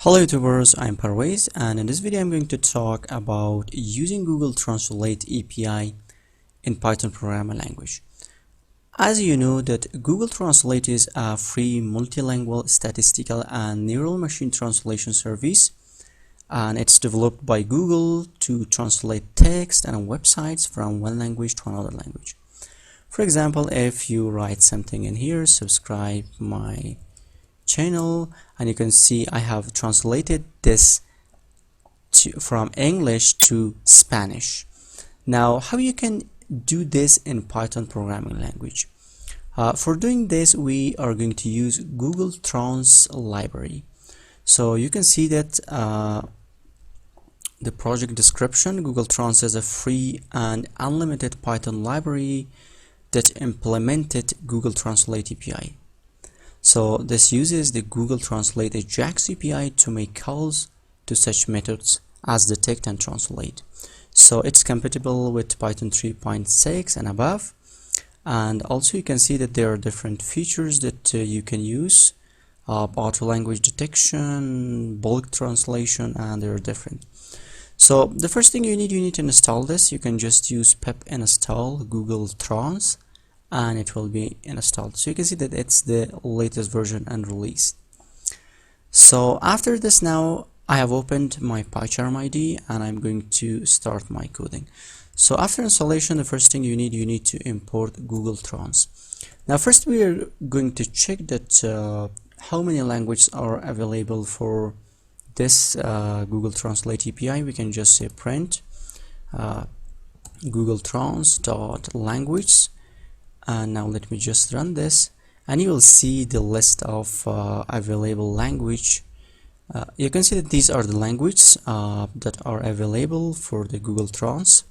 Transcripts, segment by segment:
Hello YouTubers, I'm Parwiz, and in this video I'm going to talk about using Google Translate API in Python programming language. As you know that Google Translate is a free multilingual statistical and neural machine translation service, and it's developed by Google to translate text and websites from one language to another language. For example, if you write something in here, subscribe my channel, and you can see I have translated this from English to Spanish. Now, how you can do this in Python programming language? For doing this, we are going to use Googletrans library. So you can see that the project description, Googletrans is a free and unlimited Python library that implemented Google Translate API. So this uses the Google Translate Ajax API to make calls to such methods as detect and translate. So it's compatible with Python 3.6 and above, and also you can see that there are different features that you can use, auto language detection, bulk translation, and there are different. So the first thing you need to install this. You can just use pip install Googletrans and it will be installed. So you can see that it's the latest version and release. So after this, now I have opened my PyCharm ID and I'm going to start my coding. So after installation, the first thing you need to import Googletrans. Now first we are going to check that how many languages are available for this Google Translate API. We can just say print googletrans.languages, and now let me just run this, and you will see the list of available language. You can see that these are the languages that are available for the Googletrans.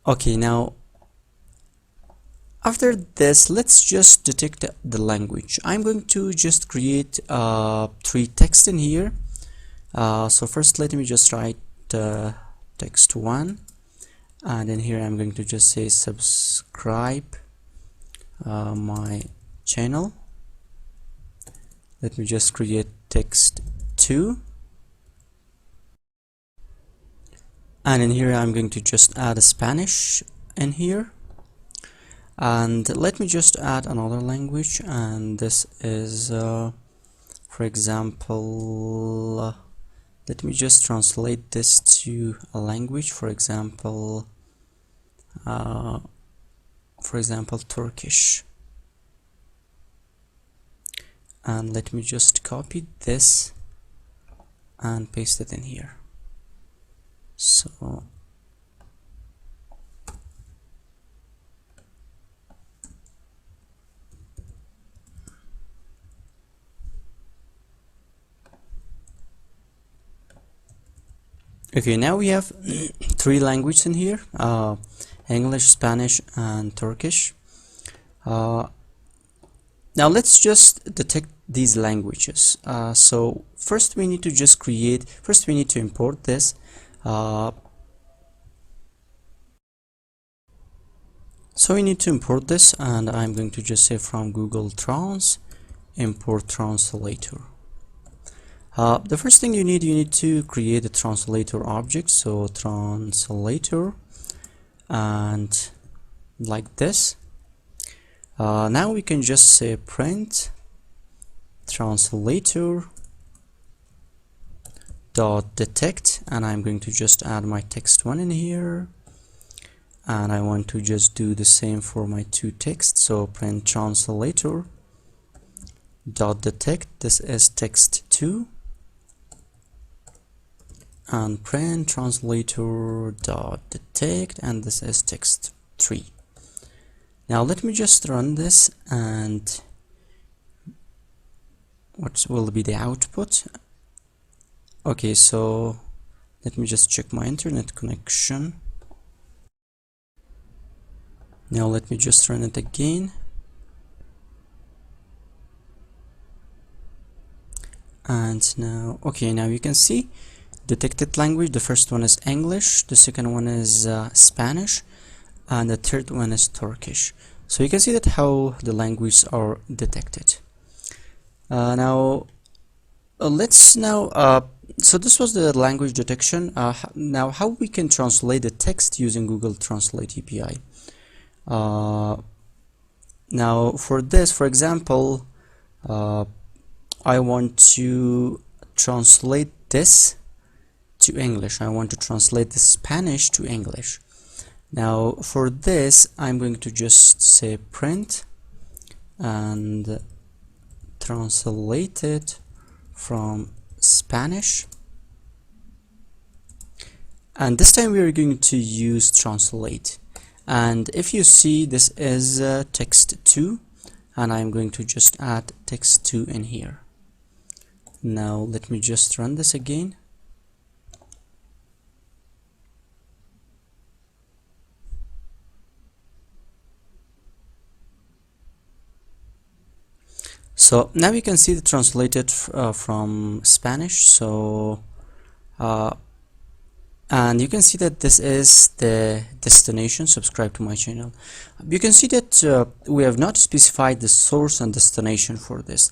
Okay, now after this, let's just detect the language. I'm going to just create 3 text in here. So first let me just write text 1, and in here I'm going to just say subscribe my channel. Let me just create text 2, and in here I'm going to just add a Spanish in here, and let me just add another language, and this is for example, let me just translate this to a language, for example Turkish, and let me just copy this and paste it in here. So okay, now we have 3 languages in here, English, Spanish, and Turkish. Now let's just detect these languages. So first we need to just we need to import this. So we need to import this, and I'm going to just say from Googletrans import translator. The first thing you need to create a translator object. So translator, and like this. Now we can just say print translator dot detect, and I'm going to just add my text 1 in here, and I want to just do the same for my 2 texts. So print translator dot detect, this is text 2, and print translator dot detect, and this is text 3. Now let me just run this, and what will be the output? Okay, so let me just check my internet connection. Now let me just run it again, and now okay, now you can see detected language. The first one is English, the second one is Spanish, and the third one is Turkish. So you can see that how the languages are detected. Now let's now so this was the language detection. Now how we can translate the text using Google Translate API. Now for this, for example, I want to translate this to English. I want to translate the Spanish to English. Now for this, I'm going to just say print and translate it from Spanish, and this time we are going to use translate. And if you see, this is text 2, and I'm going to just add text 2 in here. Now let me just run this again. So now you can see the translated from Spanish. So and you can see that this is the destination. Subscribe to my channel. You can see that we have not specified the source and destination for this.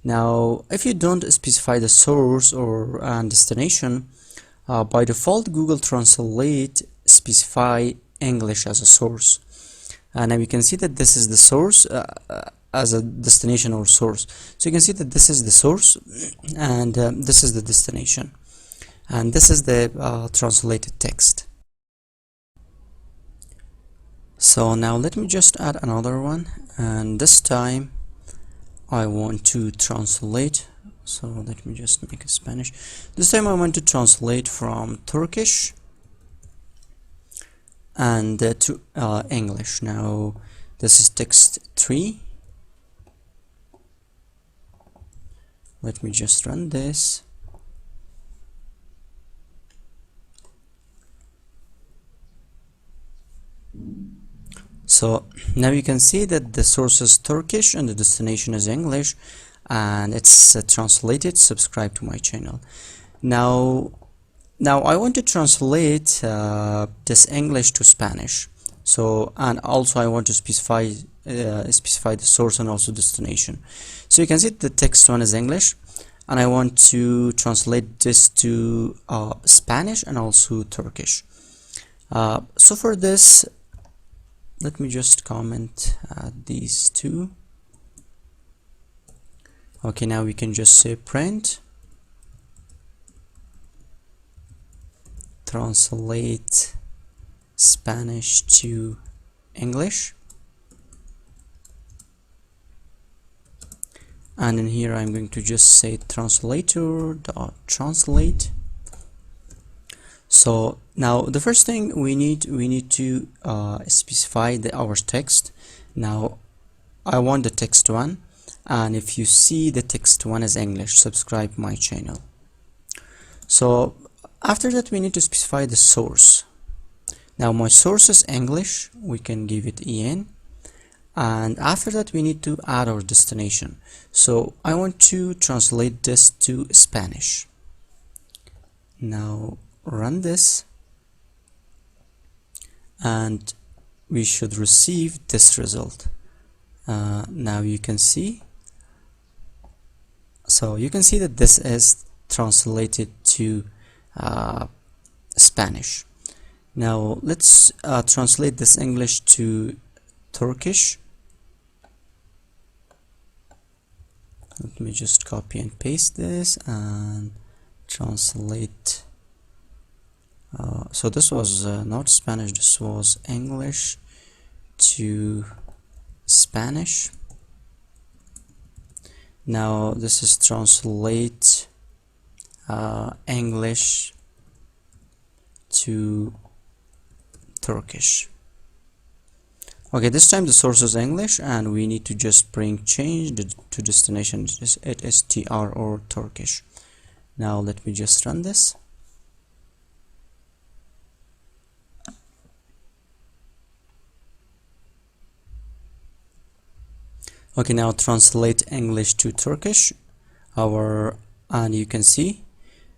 Now if you don't specify the source or destination, by default Google Translate specify English as a source. And now you can see that this is the source as a destination or source. So you can see that this is the source and this is the destination, and this is the translated text. So now let me just add another one, and this time I want to translate. So let me just make it Spanish. This time I want to translate from Turkish and to English. Now this is text 3. Let me just run this. So now you can see that the source is Turkish and the destination is English, and it's translated. Subscribe to my channel. Now I want to translate this English to Spanish. So, and also I want to specify the source and also destination. So you can see the text one is English, and I want to translate this to Spanish and also Turkish. So for this, let me just comment these two. Okay, now we can just say print translate Spanish to English, and in here I'm going to just say translator.translate. So now the first thing we need to specify our text. Now I want the text one, and if you see, the text one is English. Subscribe my channel. So after that we need to specify the source. Now my source is English, we can give it en, and after that we need to add our destination. So I want to translate this to Spanish. Now run this, and we should receive this result. Now you can see, so you can see that this is translated to Spanish. Now let's translate this English to Turkish. Let me just copy and paste this and translate. So this was not Spanish, this was English to Spanish. Now this is translate English to Turkish. Okay, this time the source is English, and we need to just bring change to destination. It is TR or Turkish. Now let me just run this. Okay, now translate English to Turkish. And you can see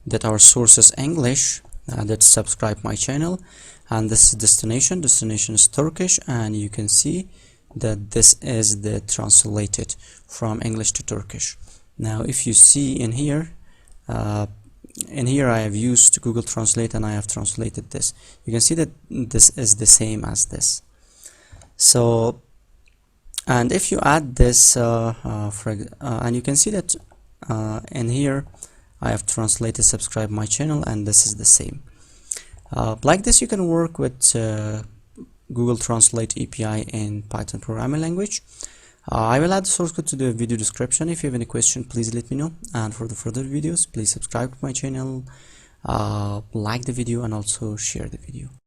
that our source is English. Let's subscribe my channel, and this is destination is Turkish, and you can see that this is the translated from English to Turkish. Now if you see in here, in here I have used Google Translate and I have translated this. You can see that this is the same as this. So, and if you add this and you can see that in here I have translated subscribe my channel, and this is the same. Like this, you can work with Google Translate API in Python programming language. I will add the source code to the video description. If you have any question, please let me know, and for the further videos, please subscribe to my channel, like the video, and also share the video.